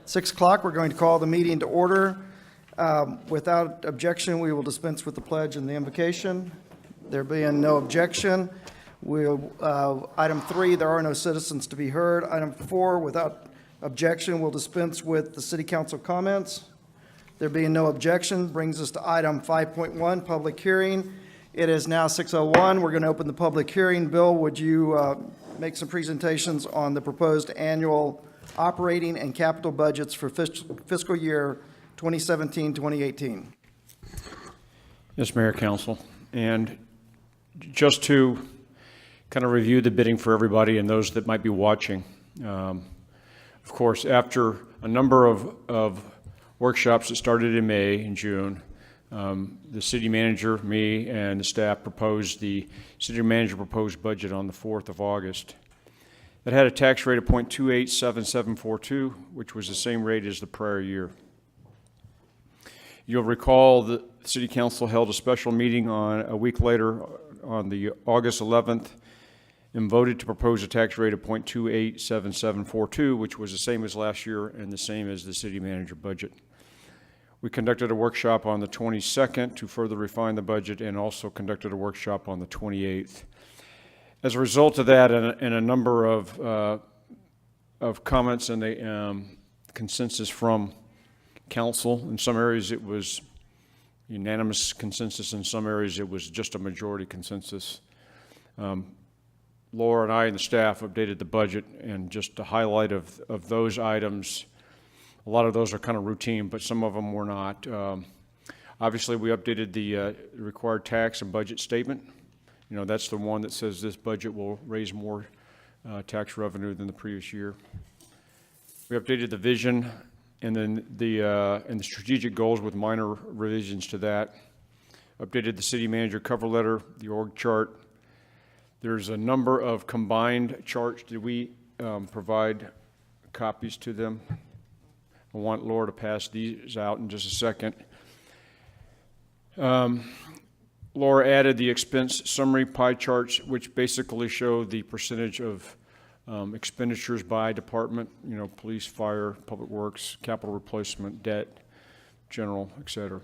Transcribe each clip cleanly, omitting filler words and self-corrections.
6 o'clock, we're going to call the meeting to order. Without objection, we will dispense with the pledge and the invocation. There being no objection, item 3, there are no citizens to be heard. Item 4, without objection, we'll dispense with the city council comments. There being no objection, brings us to item 5.1, public hearing. It is now 6:01. We're going to open the public hearing. Bill, would you make some presentations on the proposed annual operating and capital budgets for fiscal year 2017-2018? Yes, Mayor, Council. And just to kind of review the bidding for everybody and those that might be watching. Of course, after a number of workshops that started in May and June, the city manager, me, and the staff proposed the city manager proposed budget on the 4th of August. That had a tax rate of 0.287742, which was the same rate as the prior year. You'll recall the City Council held a special meeting a week later on the August 11th and voted to propose a tax rate of 0.287742, which was the same as last year and the same as the city manager budget. We conducted a workshop on the 22nd to further refine the budget and also conducted a workshop on the 28th. As a result of that and a number of comments and the consensus from council, in some areas it was unanimous consensus, in some areas it was just a majority consensus. Laura and I and the staff updated the budget, and just a highlight of those items, a lot of those are kind of routine, but some of them were not. Obviously, we updated the required tax and budget statement. You know, that's the one that says this budget will raise more tax revenue than the previous year. We updated the vision and then the strategic goals with minor revisions to that. Updated the city manager cover letter, the org chart. There's a number of combined charts. Did we provide copies to them? I want Laura to pass these out in just a second. Laura added the expense summary pie charts, which basically show the percentage of expenditures by department, you know, police, fire, public works, capital replacement, debt, general, et cetera.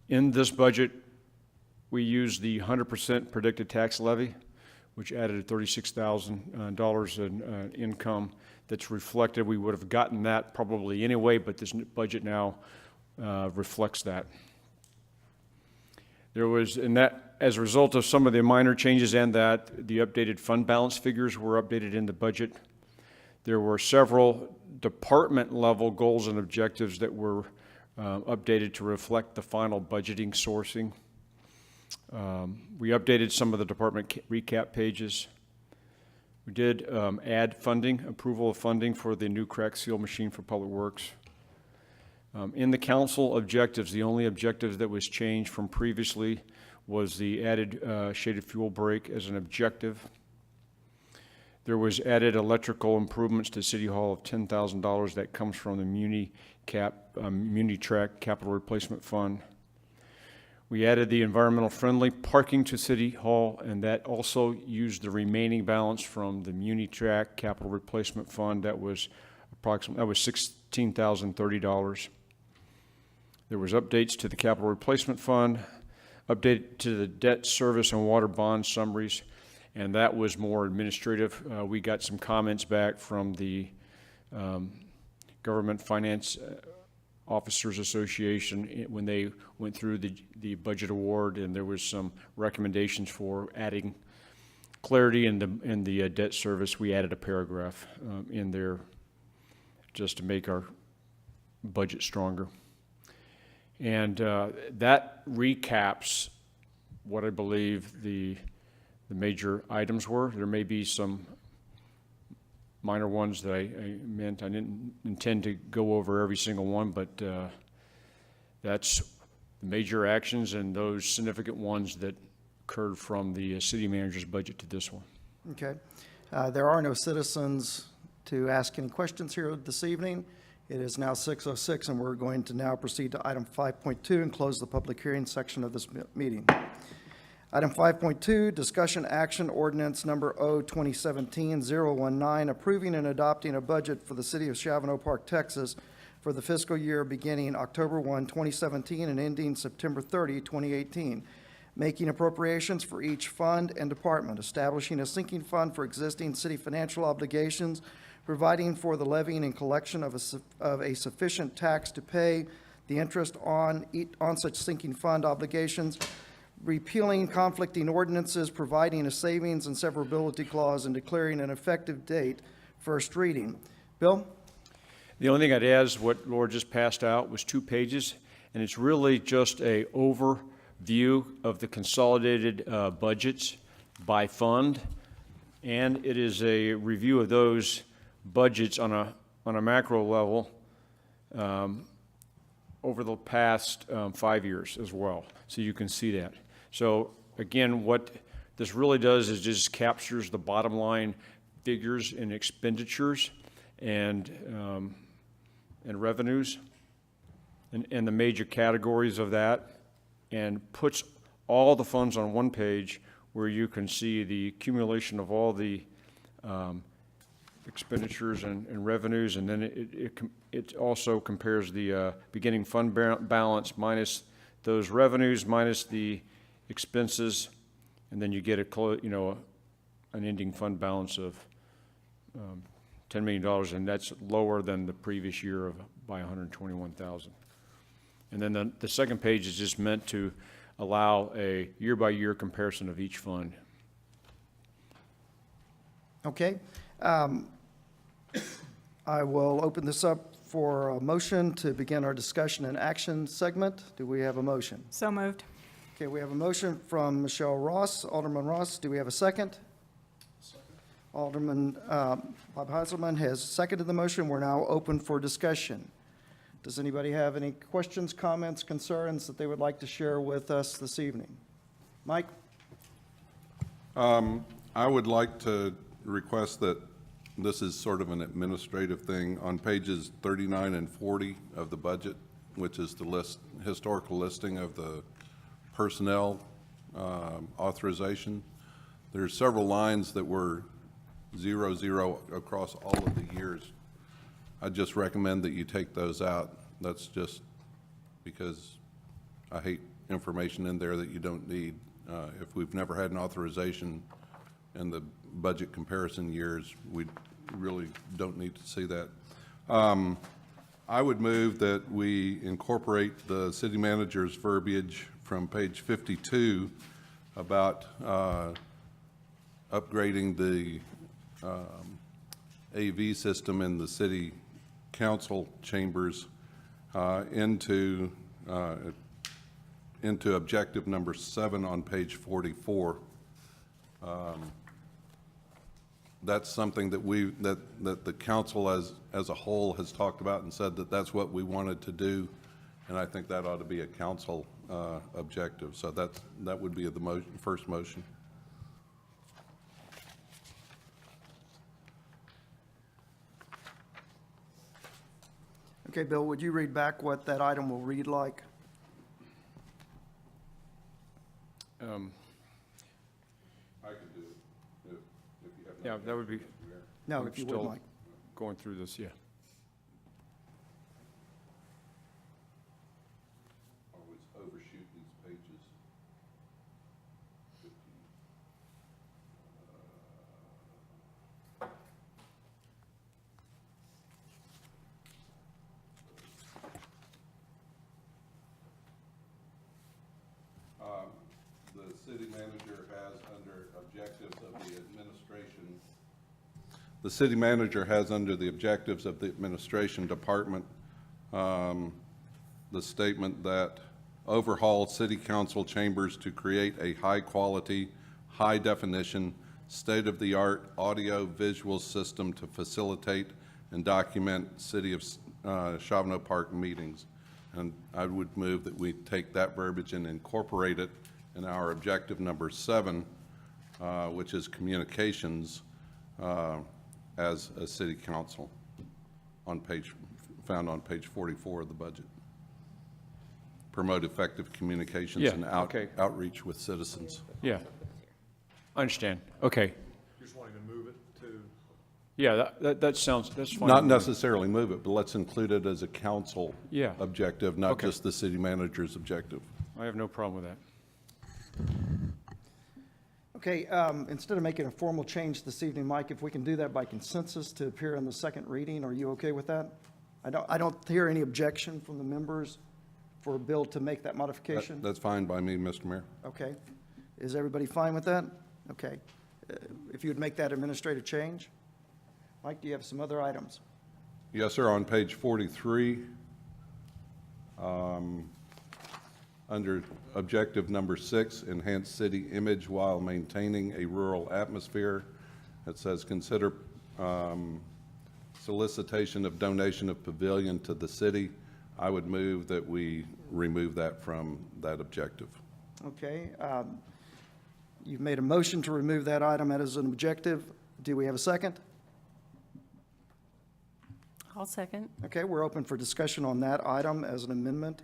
In this budget, we used the 100% predicted tax levy, which added $36,000 in income that's reflected. We would have gotten that probably anyway, but this budget now reflects that. There was, and that, as a result of some of the minor changes and that, the updated fund balance figures were updated in the budget. There were several department level goals and objectives that were updated to reflect the final budgeting sourcing. We updated some of the department recap pages. We did add funding, approval of funding for the new crack seal machine for Public Works. In the council objectives, the only objective that was changed from previously was the added shaded fuel brake as an objective. There was added electrical improvements to City Hall of $10,000 that comes from the Muni Track Capital Replacement Fund. We added the environmental friendly parking to City Hall, and that also used the remaining balance from the Muni Track Capital Replacement Fund. That was $16,030. There was updates to the Capital Replacement Fund, update to the debt service and water bond summaries, and that was more administrative. We got some comments back from the Government Finance Officers Association when they went through the budget award, and there was some recommendations for adding clarity in the debt service. We added a paragraph in there just to make our budget stronger. And that recaps what I believe the major items were. There may be some minor ones that I didn't intend to go over every single one, but that's the major actions and those significant ones that occurred from the city manager's budget to this one. Okay. There are no citizens to ask any questions here this evening. It is now 6:06, and we're going to now proceed to item 5.2 and close the public hearing section of this meeting. Item 5.2, discussion action ordinance number O-2017-019, approving and adopting a budget for the City of Shavano Park, Texas for the fiscal year beginning October 1, 2017 and ending September 30, 2018, making appropriations for each fund and department, establishing a sinking fund for existing city financial obligations, providing for the levying and collection of a sufficient tax to pay the interest on such sinking fund obligations, repealing conflicting ordinances, providing a savings and severability clause, and declaring an effective date. First reading. Bill? The only thing I'd add is what Laura just passed out was 2 pages, and it's really just a overview of the consolidated budgets by fund, and it is a review of those budgets on a macro level over the past 5 years as well, so you can see that. So again, what this really does is just captures the bottom line figures in expenditures and revenues and the major categories of that, and puts all the funds on one page where you can see the accumulation of all the expenditures and revenues, and then it also compares the beginning fund balance minus those revenues minus the expenses, and then you get an ending fund balance of $10 million, and that's lower than the previous year by $121,000. And then the second page is just meant to allow a year-by-year comparison of each fund. Okay. I will open this up for a motion to begin our discussion and action segment. Do we have a motion? So moved. Okay, we have a motion from Michelle Ross, Alderman Ross. Do we have a second? Alderman Bob Heiselman has seconded the motion. We're now open for discussion. Does anybody have any questions, comments, concerns that they would like to share with us this evening? Mike? I would like to request that this is sort of an administrative thing. On pages 39 and 40 of the budget, which is the historical listing of the personnel authorization, there's several lines that were 0 across all of the years. I just recommend that you take those out. That's just because I hate information in there that you don't need. If we've never had an authorization in the budget comparison years, we really don't need to see that. I would move that we incorporate the city manager's verbiage from page 52 about upgrading the AV system in the city council chambers into objective number 7 on page 44. That's something that that the council as a whole has talked about and said that that's what we wanted to do, and I think that ought to be a council objective. So that would be the first motion. Okay, Bill, would you read back what that item will read like? I could do it if you have. Yeah, that would be. No, I'm if you would still like. going through this, yeah. Always overshoot these pages. The city manager has under objectives of the administration. The city manager has under the objectives of the administration department the statement that overhaul city council chambers to create a high-quality, high-definition, state-of-the-art audio-visual system to facilitate and document City of Shavano Park meetings. And I would move that we take that verbiage and incorporate it in our objective number 7, which is communications, as a city council found on page 44 of the budget. promote effective communications Yeah, and okay. outreach with citizens. Yeah. I understand. Okay. You're just wanting to move it to, Yeah, that's fine. Not necessarily move it, but let's include it as a council Yeah. objective, not Okay. just the city manager's objective. I have no problem with that. Okay, instead of making a formal change this evening, Mike, if we can do that by consensus to appear in the second reading, are you okay with that? I don't hear any objection from the members for a bill to make that modification. That's fine by me, Mr. Mayor. Okay. Is everybody fine with that? Okay. If you would make that administrative change. Mike, do you have some other items? Yes, sir. On page 43, under objective number 6, enhance city image while maintaining a rural atmosphere, it says consider solicitation of donation of pavilion to the city. I would move that we remove that from that objective. Okay. You've made a motion to remove that item as an objective. Do we have a second? I'll second. Okay, we're open for discussion on that item as an amendment.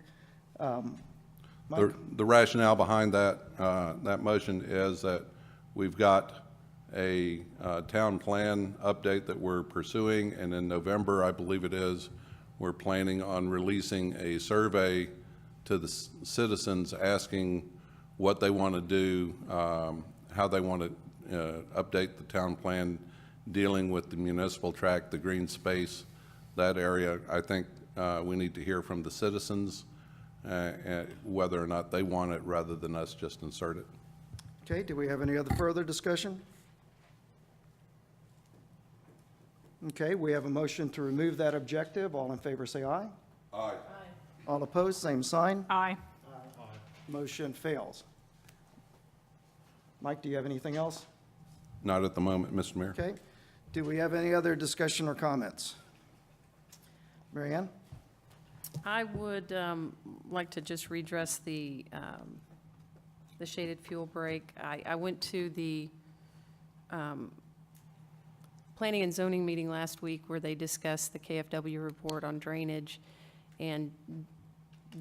Mike? The rationale behind that, that motion is that we've got a town plan update that we're pursuing, and in November, I believe it is, we're planning on releasing a survey to the citizens asking what they want to do, how they want to update the town plan, dealing with the municipal tract, the green space, that area. I think we need to hear from the citizens whether or not they want it, rather than us just insert it. Okay, do we have any other further discussion? Okay, we have a motion to remove that objective. All in favor, say aye. Aye. All opposed, same sign. Aye. Motion fails. Mike, do you have anything else? Not at the moment, Mr. Mayor. Okay. Do we have any other discussion or comments? Mary Ann? I would like to just redress the shaded fuel break. I went to the planning and zoning meeting last week where they discussed the KFW report on drainage, and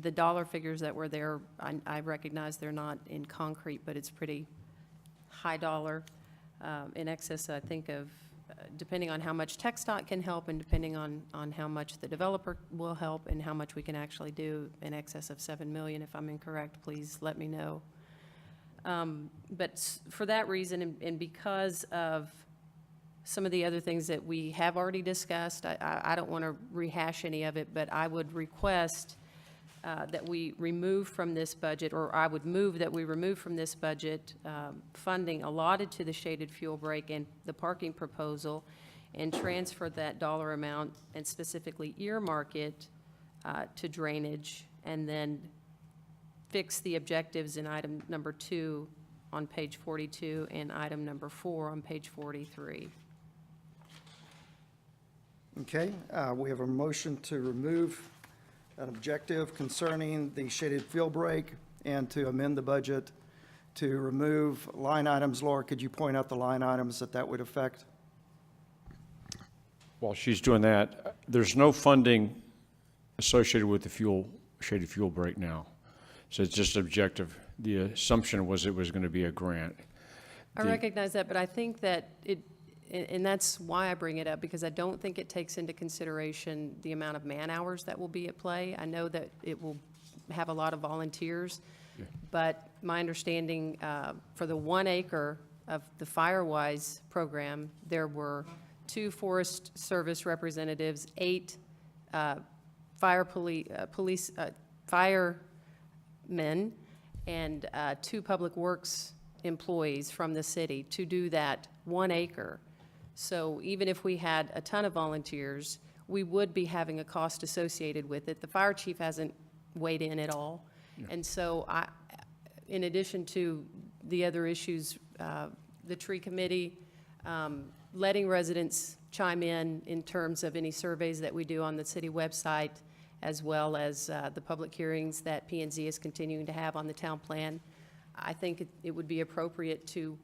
the dollar figures that were there, I recognize they're not in concrete, but it's pretty high dollar, in excess, I think, of depending on how much TxDOT can help and depending on how much the developer will help and how much we can actually do, in excess of 7 million. If I'm incorrect, please let me know. But for that reason, and because of some of the other things that we have already discussed, I don't want to rehash any of it, but I would request that we remove from this budget, or I would move that we remove from this budget funding allotted to the shaded fuel break and the parking proposal, and transfer that dollar amount and specifically earmark it to drainage, and then fix the objectives in item number 2 on page 42 and item number 4 on page 43. Okay, we have a motion to remove an objective concerning the shaded fuel break and to amend the budget to remove line items. Laura, could you point out the line items that would affect? While she's doing that, there's no funding associated with the shaded fuel break now. So it's just objective. The assumption was it was going to be a grant. I recognize that, but I think that and that's why I bring it up, because I don't think it takes into consideration the amount of man-hours that will be at play. I know that it will have a lot of volunteers, but my understanding for the 1 acre of the Firewise program, there were 2 Forest Service representatives, 8 firemen, and 2 Public Works employees from the city to do that 1 acre. So even if we had a ton of volunteers, we would be having a cost associated with it. The fire chief hasn't weighed in at all. And so in addition to the other issues, the tree committee, letting residents chime in terms of any surveys that we do on the city website, as well as the public hearings that P&Z is continuing to have on the town plan, I think it would be appropriate to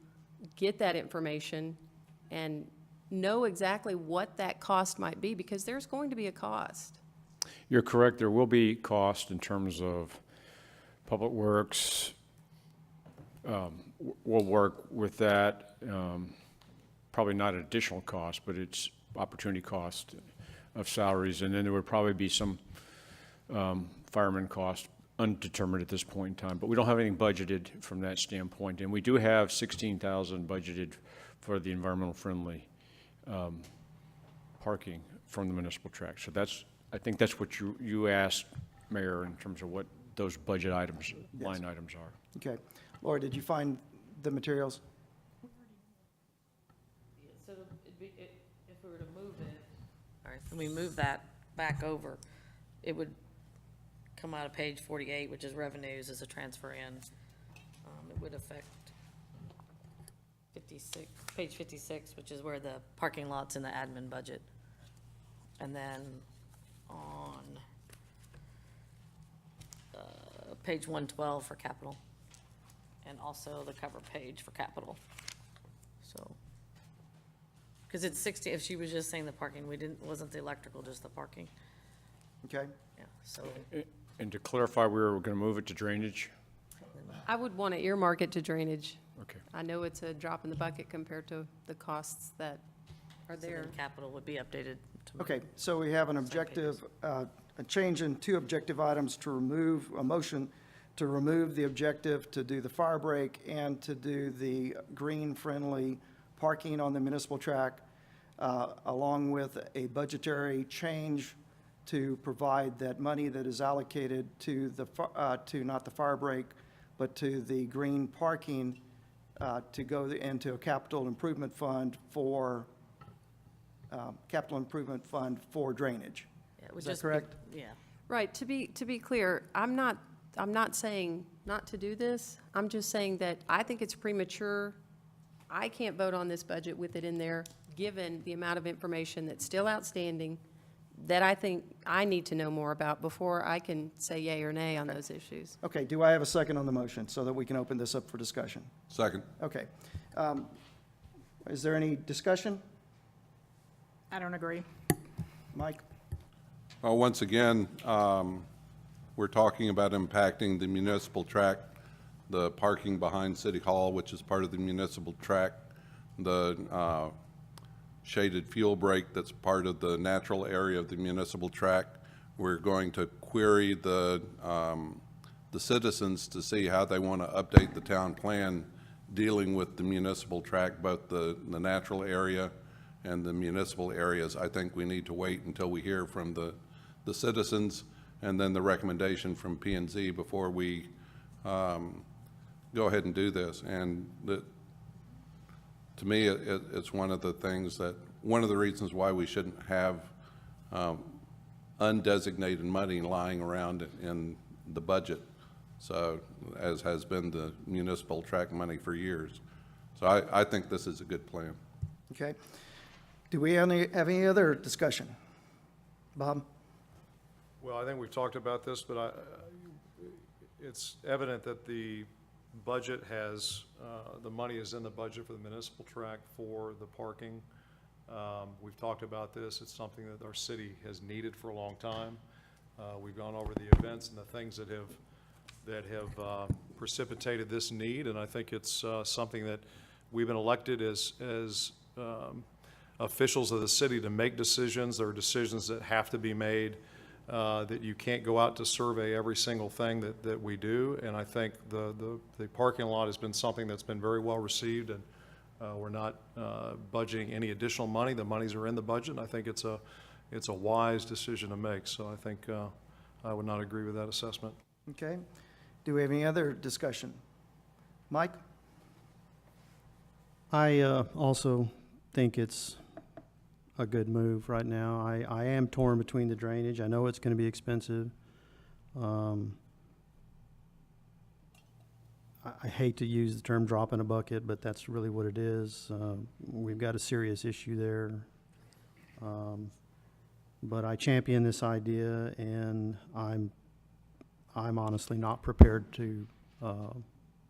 get that information and know exactly what that cost might be, because there's going to be a cost. You're correct. There will be cost in terms of Public Works will work with that. Probably not additional cost, but it's opportunity cost of salaries. And then there would probably be some fireman cost, undetermined at this point in time. But we don't have anything budgeted from that standpoint. And we do have 16,000 budgeted for the environmental friendly parking from the municipal tract. So that's, I think that's what you asked, Mayor, in terms of what those budget items, line items are. Okay. Laura, did you find the materials? So if we were to move it, all right, when we move that back over, it would come out of page 48, which is revenues as a transfer in. It would affect 56, page 56, which is where the parking lot's in the admin budget. And then on page 112 for capital, and also the cover page for capital. So, because it's 60, if she was just saying the parking, wasn't the electrical, just the parking. Okay. Yeah, so, And to clarify, we were going to move it to drainage? I would want to earmark it to drainage. Okay. I know it's a drop in the bucket compared to the costs that are so there. then capital would be updated to. Okay, so we have an objective, a change in two objective items to remove, a motion to remove the objective to do the fire break and to do the green-friendly parking on the municipal track, along with a budgetary change to provide that money that is allocated to the, to not the fire break, but to the green parking, to go into a capital improvement fund for drainage. Yeah, it would Is that just be- correct? Yeah. Right, to be clear, I'm not saying not to do this. I'm just saying that I think it's premature. I can't vote on this budget with it in there, given the amount of information that's still outstanding that I think I need to know more about before I can say yay or nay on those issues. Okay, do I have a second on the motion so that we can open this up for discussion? Second. Okay. Is there any discussion? I don't agree. Mike? Once again, we're talking about impacting the municipal tract, the parking behind City Hall, which is part of the municipal tract, the shaded fuel break that's part of the natural area of the municipal tract. We're going to query the citizens to see how they want to update the town plan dealing with the municipal tract, both the natural area and the municipal areas. I think we need to wait until we hear from the citizens and then the recommendation from P&Z before we go ahead and do this. And to me, it's one of the things that, one of the reasons why we shouldn't have undesignated money lying around in the budget, so as has been the municipal tract money for years. So I think this is a good plan. Okay. Do we have any other discussion? Bob? Well, I think we've talked about this, but it's evident that the budget has, the money is in the budget for the municipal tract for the parking. We've talked about this. It's something that our city has needed for a long time. We've gone over the events and the things that have precipitated this need, and I think it's something that we've been elected as officials of the city to make decisions. There are decisions that have to be made, that you can't go out to survey every single thing that we do. And I think the parking lot has been something that's been very well received, and we're not budgeting any additional money. The monies are in the budget, and I think it's a wise decision to make. So I think I would not agree with that assessment. Okay. Do we have any other discussion? Mike? I also think it's a good move right now. I am torn between the drainage. I know it's going to be expensive. I hate to use the term drop in a bucket, but that's really what it is. We've got a serious issue there. But I champion this idea, and I'm honestly not prepared to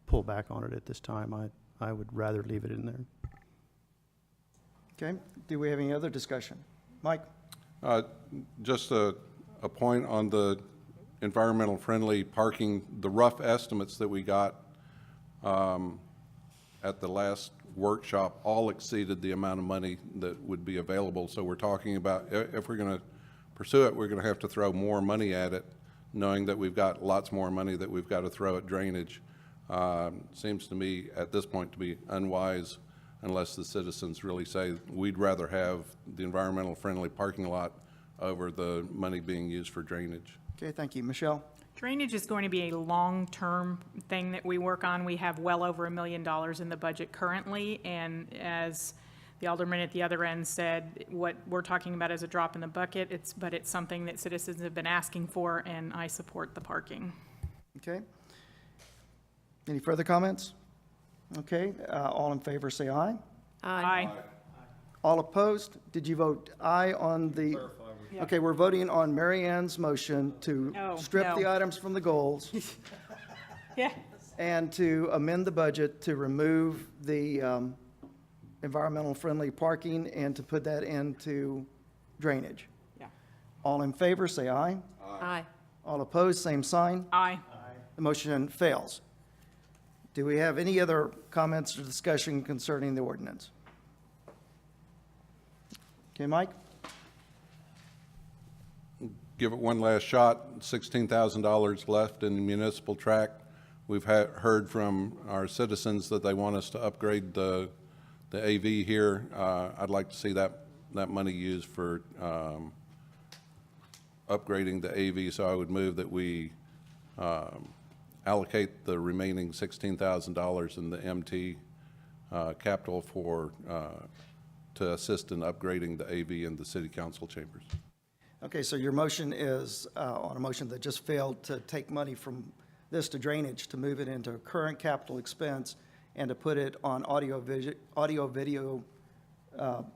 pull back on it at this time. I would rather leave it in there. Okay. Do we have any other discussion? Mike? Just a point on the environmental friendly parking, the rough estimates that we got at the last workshop all exceeded the amount of money that would be available. So we're talking about, if we're going to pursue it, we're going to have to throw more money at it, knowing that we've got lots more money that we've got to throw at drainage. Seems to me at this point to be unwise unless the citizens really say, we'd rather have the environmental friendly parking lot over the money being used for drainage. Okay, thank you. Michelle? Drainage is going to be a long-term thing that we work on. We have well over $1 million in the budget currently, and as the alderman at the other end said, what we're talking about is a drop in the bucket, but it's something that citizens have been asking for, and I support the parking. Okay. Any further comments? Okay, all in favor, say aye. Aye. All opposed? Did you vote aye on the? Yeah. Okay, we're voting on Mary Ann's motion to Oh, strip the no. items from the goals Yeah. and to amend the budget to remove the environmental friendly parking and to put that into drainage. Yeah. All in favor, say aye. Aye. All opposed, same sign. Aye. The motion fails. Do we have any other comments or discussion concerning the ordinance? Okay, Mike? Give it one last shot, $16,000 left in the municipal tract. We've heard from our citizens that they want us to upgrade the AV here. I'd like to see that money used for upgrading the AV, so I would move that we allocate the remaining $16,000 in the MT capital to assist in upgrading the AV in the city council chambers. Okay, so your motion is on a motion that just failed to take money from this to drainage, to move it into current capital expense and to put it on audio video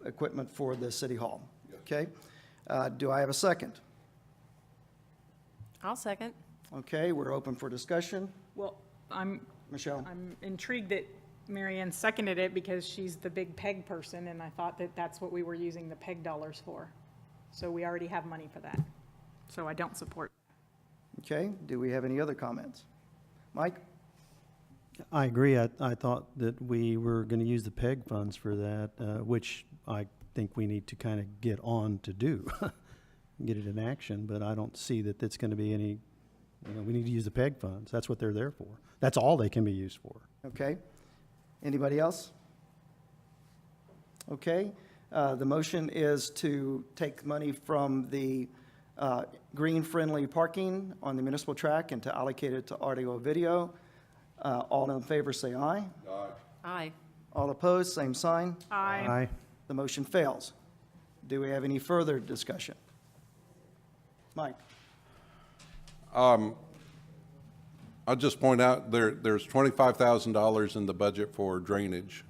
equipment for the city hall. Okay? Do I have a second? I'll second. Okay, we're open for discussion. Well, I'm Michelle? intrigued that Mary Ann seconded it because she's the big PEG person, and I thought that that's what we were using the PEG dollars for. So we already have money for that. So I don't support. Okay, do we have any other comments? Mike? I agree. I thought that we were going to use the PEG funds for that, which I think we need to kind of get on to do, get it in action, but I don't see that that's going to be any, we need to use the PEG funds. That's what they're there for. That's all they can be used for. Okay. Anybody else? Okay. The motion is to take money from the green-friendly parking on the municipal track and to allocate it to audio video. All in favor, say aye. Aye. All opposed, same sign. Aye. The motion fails. Do we have any further discussion? Mike? I'll just point out, there's $25,000 in the budget for drainage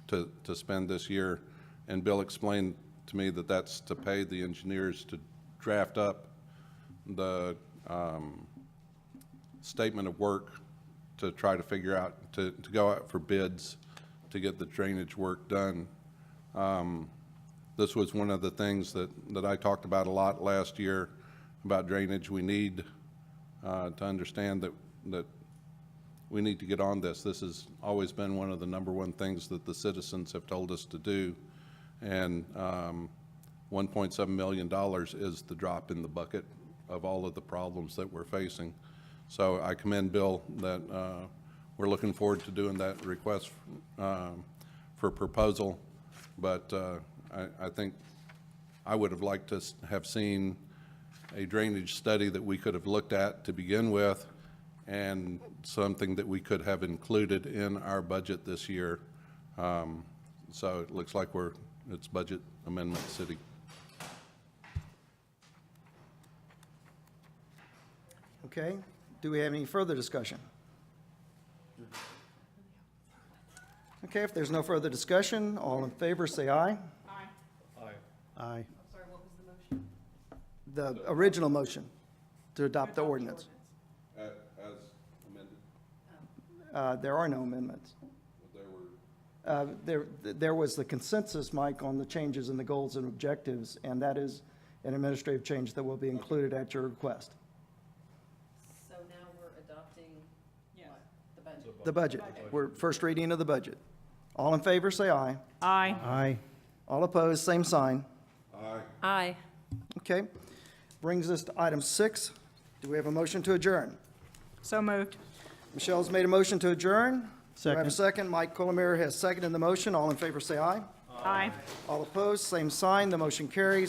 to spend this year, and Bill explained to me that that's to pay the engineers to draft up the statement of work to try to figure out, to go out for bids to get the drainage work done. This was one of the things that I talked about a lot last year about drainage. We need to understand that we need to get on this. This has always been one of the #1 things that the citizens have told us to do. And $1.7 million is the drop in the bucket of all of the problems that we're facing. So I commend Bill that we're looking forward to doing that request for proposal. But I think I would have liked to have seen a drainage study that we could have looked at to begin with, and something that we could have included in our budget this year. So it looks like it's budget amendment city. Okay. Do we have any further discussion? Okay, if there's no further discussion, all in favor, say aye. Aye. The original motion to adopt the ordinance. As amended. There are no amendments. There were. There was the consensus, Mike, on the changes in the goals and objectives, and that is an administrative change that will be included at your request. The budget. We're first reading of the budget. All in favor, say aye. Aye. Aye. All opposed, same sign. Aye. Okay. Brings us to item 6. Do we have a motion to adjourn? So moved. Michelle's made a motion to adjourn. Do I have a Second. second? Mike Colomero has seconded the motion. All in favor, say aye. Aye. All opposed, same sign. The motion carries.